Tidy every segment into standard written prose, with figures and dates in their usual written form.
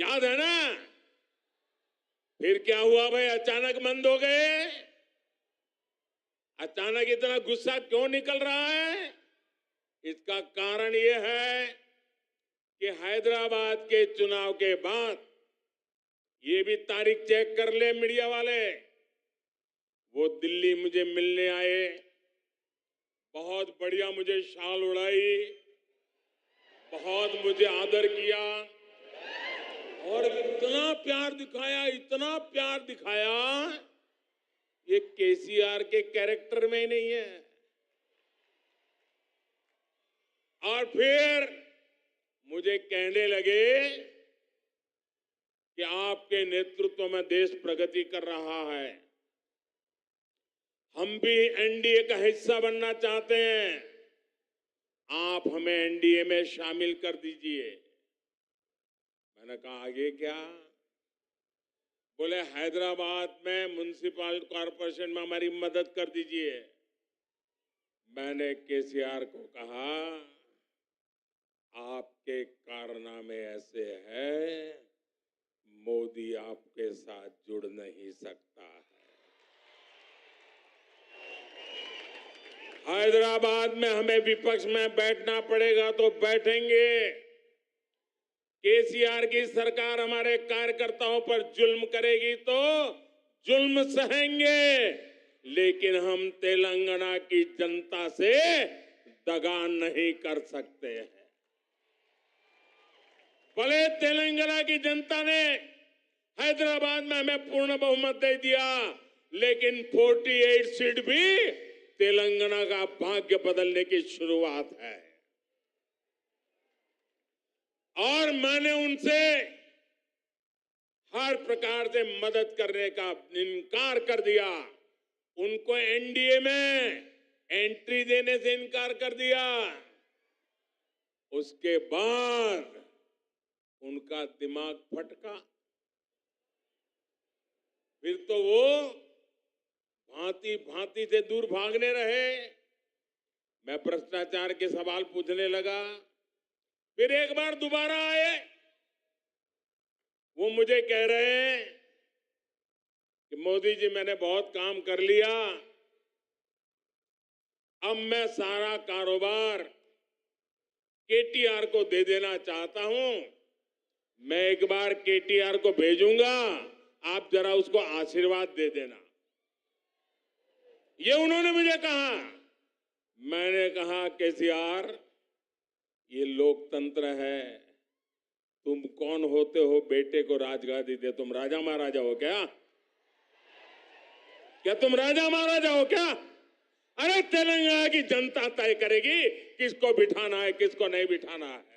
याद है ना? फिर क्या हुआ भाई? अचानक बंद हो गए। अचानक इतना गुस्सा क्यों निकल रहा है? इसका कारण यह है कि हैदराबाद के चुनाव के बाद, ये भी तारीख चेक कर ले मीडिया वाले, वो दिल्ली मुझे मिलने आए, बहुत बढ़िया मुझे शाल उड़ाई, बहुत मुझे आदर किया और इतना प्यार दिखाया, इतना प्यार दिखाया, ये केसीआर के कैरेक्टर में ही नहीं है। और फिर मुझे कहने लगे कि आपके नेतृत्व में देश प्रगति कर रहा है, हम भी एनडीए का हिस्सा बनना चाहते हैं, आप हमें एनडीए में शामिल कर दीजिए। मैंने कहा आगे क्या? बोले हैदराबाद में म्युनिसिपल कॉरपोरेशन में हमारी मदद कर दीजिए। मैंने केसीआर को कहा, आपके कारनामे ऐसे हैं, मोदी आपके साथ जुड़ नहीं सकता है। हैदराबाद में हमें विपक्ष में बैठना पड़ेगा तो बैठेंगे। केसीआर की सरकार हमारे कार्यकर्ताओं पर जुल्म करेगी तो जुल्म सहेंगे, लेकिन हम तेलंगाना की जनता से दगा नहीं कर सकते हैं। भले तेलंगाना की जनता ने हैदराबाद में हमें पूर्ण बहुमत दे दिया, लेकिन 48 सीट भी तेलंगाना का भाग्य बदलने की शुरुआत है। और मैंने उनसे हर प्रकार से मदद करने का इनकार कर दिया। उनको एनडीए में एंट्री देने से इनकार कर दिया। उसके बाद उनका दिमाग फटका। फिर तो वो भांति भांति से दूर भागने रहे। मैं भ्रष्टाचार के सवाल पूछने लगा, फिर एक बार दोबारा आए। वो मुझे कह रहे हैं कि मोदी जी मैंने बहुत काम कर लिया, अब मैं सारा कारोबार केटीआर को दे देना चाहता हूं। मैं एक बार केटीआर को भेजूंगा, आप जरा उसको आशीर्वाद दे देना। ये उन्होंने मुझे कहा। मैंने कहा केसीआर, ये लोकतंत्र है, तुम कौन होते हो बेटे को राजगादी दे? तुम राजा महाराजा हो क्या? क्या तुम राजा महाराजा हो क्या? अरे तेलंगाना की जनता तय करेगी किसको बिठाना है, किसको नहीं बिठाना है।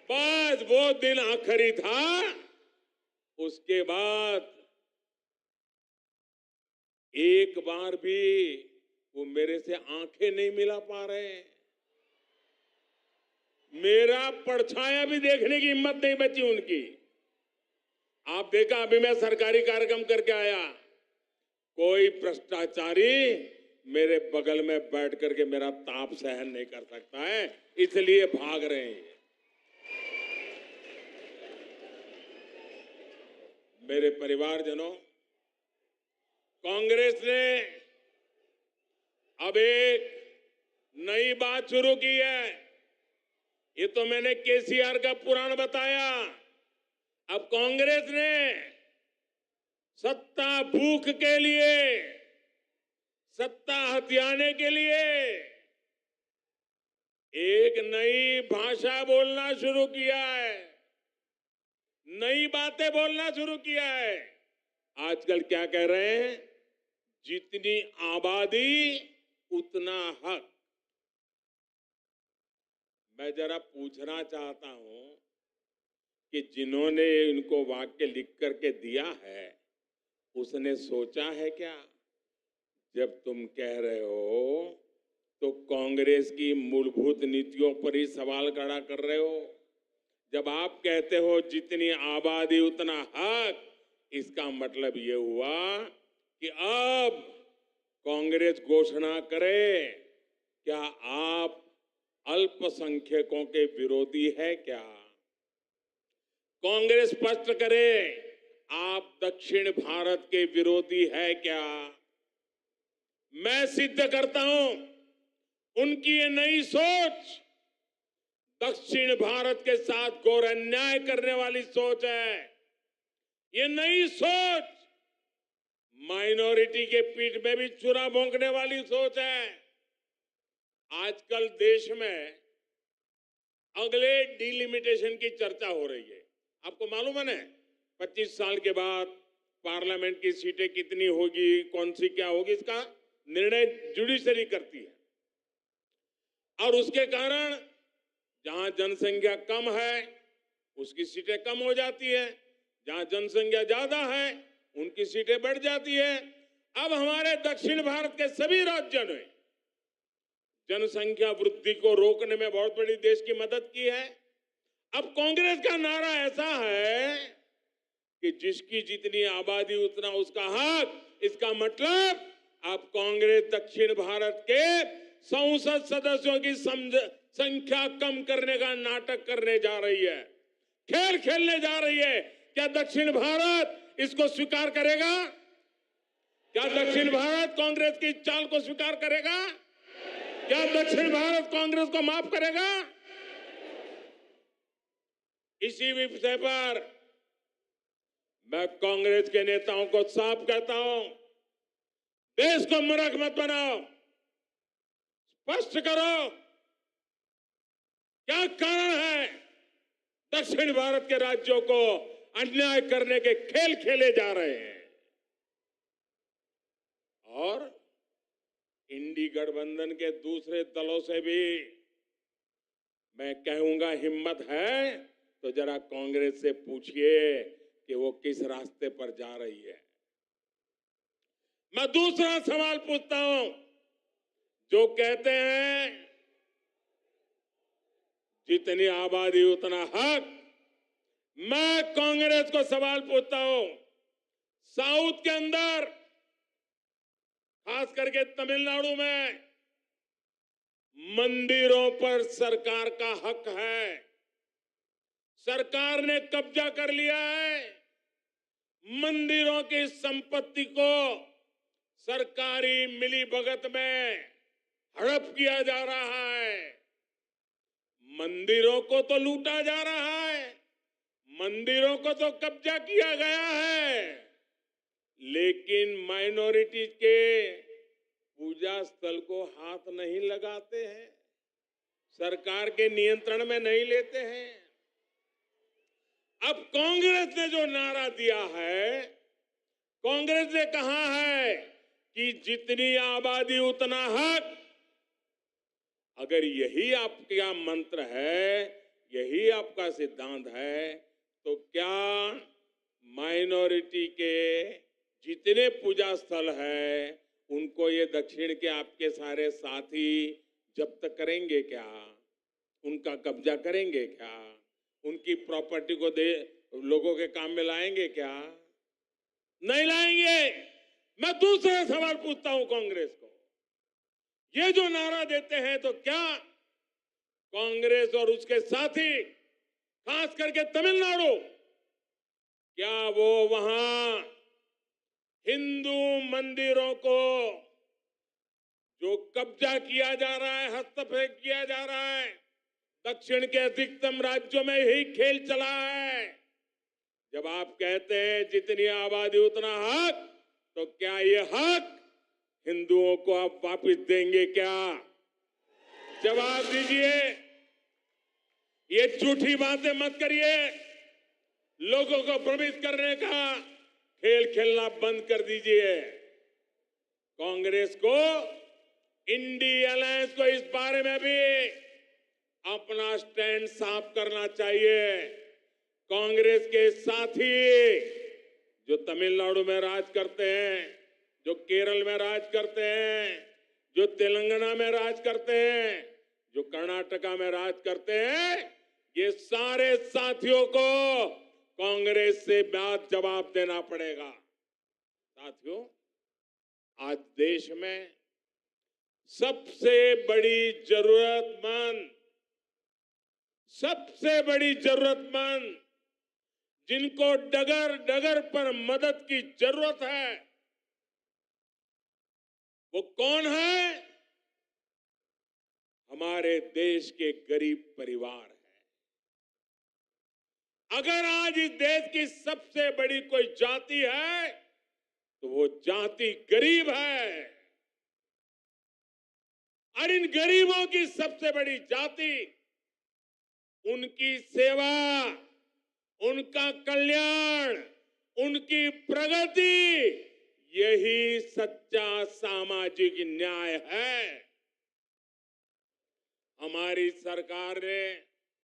बस वो दिन आखिरी था। उसके बाद एक बार भी वो मेरे से आंखें नहीं मिला पा रहे। मेरा परछाया भी देखने की हिम्मत नहीं बची उनकी। आप देखा, अभी मैं सरकारी कार्यक्रम करके आया, कोई भ्रष्टाचारी मेरे बगल में बैठ करके मेरा ताप सहन नहीं कर सकता है, इसलिए भाग रहे हैं। मेरे परिवारजनों, कांग्रेस ने अब एक नई बात शुरू की है। ये तो मैंने केसीआर का पुराण बताया। अब कांग्रेस ने सत्ता भूख के लिए, सत्ता हथियाने के लिए एक नई भाषा बोलना शुरू किया है, नई बातें बोलना शुरू किया है। आजकल क्या कह रहे हैं? जितनी आबादी उतना हक। मैं जरा पूछना चाहता हूं कि जिन्होंने इनको वाक्य लिख करके दिया है, उसने सोचा है क्या? जब तुम कह रहे हो तो कांग्रेस की मूलभूत नीतियों पर ही सवाल खड़ा कर रहे हो। जब आप कहते हो जितनी आबादी उतना हक, इसका मतलब ये हुआ कि अब कांग्रेस घोषणा करे, क्या आप अल्पसंख्यकों के विरोधी है क्या? कांग्रेस स्पष्ट करे, आप दक्षिण भारत के विरोधी है क्या? मैं सिद्ध करता हूं, उनकी ये नई सोच दक्षिण भारत के साथ घोर अन्याय करने वाली सोच है। ये नई सोच माइनॉरिटी के पीठ में भी छुरा भोंकने वाली सोच है। आजकल देश में अगले डिलिमिटेशन की चर्चा हो रही है। आपको मालूम है ना, 25 साल के बाद पार्लियामेंट की सीटें कितनी होगी, कौन सी क्या होगी, इसका निर्णय जुडिशरी करती है। और उसके कारण जहां जनसंख्या कम है उसकी सीटें कम हो जाती है, जहां जनसंख्या ज्यादा है उनकी सीटें बढ़ जाती है। अब हमारे दक्षिण भारत के सभी राज्यों ने जनसंख्या वृद्धि को रोकने में बहुत बड़ी देश की मदद की है। अब कांग्रेस का नारा ऐसा है कि जिसकी जितनी आबादी उतना उसका हक। इसका मतलब अब कांग्रेस दक्षिण भारत के संसद सदस्यों की संख्या कम करने का नाटक करने जा रही है, खेल खेलने जा रही है। क्या दक्षिण भारत इसको स्वीकार करेगा? क्या दक्षिण भारत कांग्रेस की चाल को स्वीकार करेगा? क्या दक्षिण भारत कांग्रेस को माफ करेगा? इसी विषय पर मैं कांग्रेस के नेताओं को साफ कहता हूं, देश को मूर्ख मत बनाओ, स्पष्ट करो क्या कारण है दक्षिण भारत के राज्यों को अन्याय करने के खेल खेले जा रहे हैं। और इंडी गठबंधन के दूसरे दलों से भी मैं कहूंगा, हिम्मत है तो जरा कांग्रेस से पूछिए कि वो किस रास्ते पर जा रही है। मैं दूसरा सवाल पूछता हूं, जो कहते हैं जितनी आबादी उतना हक, मैं कांग्रेस को सवाल पूछता हूं, साउथ के अंदर खास करके तमिलनाडु में मंदिरों पर सरकार का हक है। सरकार ने कब्जा कर लिया है। मंदिरों की संपत्ति को सरकारी मिलीभगत में हड़प किया जा रहा है। मंदिरों को तो लूटा जा रहा है, मंदिरों को तो कब्जा किया गया है, लेकिन माइनॉरिटी के पूजा स्थल को हाथ नहीं लगाते हैं, सरकार के नियंत्रण में नहीं लेते हैं। अब कांग्रेस ने जो नारा दिया है, कांग्रेस ने कहा है कि जितनी आबादी उतना हक। अगर यही आपका मंत्र है, यही आपका सिद्धांत है, तो क्या माइनॉरिटी के जितने पूजा स्थल है उनको ये दक्षिण के आपके सारे साथी जब्त करेंगे क्या? उनका कब्जा करेंगे क्या? उनकी प्रॉपर्टी को लोगों के काम में लाएंगे क्या? नहीं लाएंगे। मैं दूसरा सवाल पूछता हूं कांग्रेस को, ये जो नारा देते हैं तो क्या कांग्रेस और उसके साथी खास करके तमिलनाडु, क्या वो वहां हिंदू मंदिरों को जो कब्जा किया जा रहा है, हस्तक्षेप किया जा रहा है, दक्षिण के अधिकतम राज्यों में यही खेल चला है। जब आप कहते हैं जितनी आबादी उतना हक, तो क्या ये हक हिंदुओं को आप वापस देंगे क्या? जवाब दीजिए। ये झूठी बातें मत करिए, लोगों को भ्रमित करने का खेल खेलना बंद कर दीजिए। कांग्रेस को, इंडी अलायंस को इस बारे में भी अपना स्टैंड साफ करना चाहिए। कांग्रेस के साथी जो तमिलनाडु में राज करते हैं, जो केरल में राज करते हैं, जो तेलंगाना में राज करते हैं, जो कर्नाटका में राज करते हैं, ये सारे साथियों को कांग्रेस से बात जवाब देना पड़ेगा। साथियों, आज देश में सबसे बड़ी जरूरतमंद सबसे बड़ी जरूरतमंद, जिनको डगर डगर पर मदद की जरूरत है, वो कौन है? हमारे देश के गरीब परिवार हैं। अगर आज इस देश की सबसे बड़ी कोई जाति है तो वो जाति गरीब है। और इन गरीबों की सबसे बड़ी जाति, उनकी सेवा, उनका कल्याण, उनकी प्रगति, यही सच्चा सामाजिक न्याय है। हमारी सरकार ने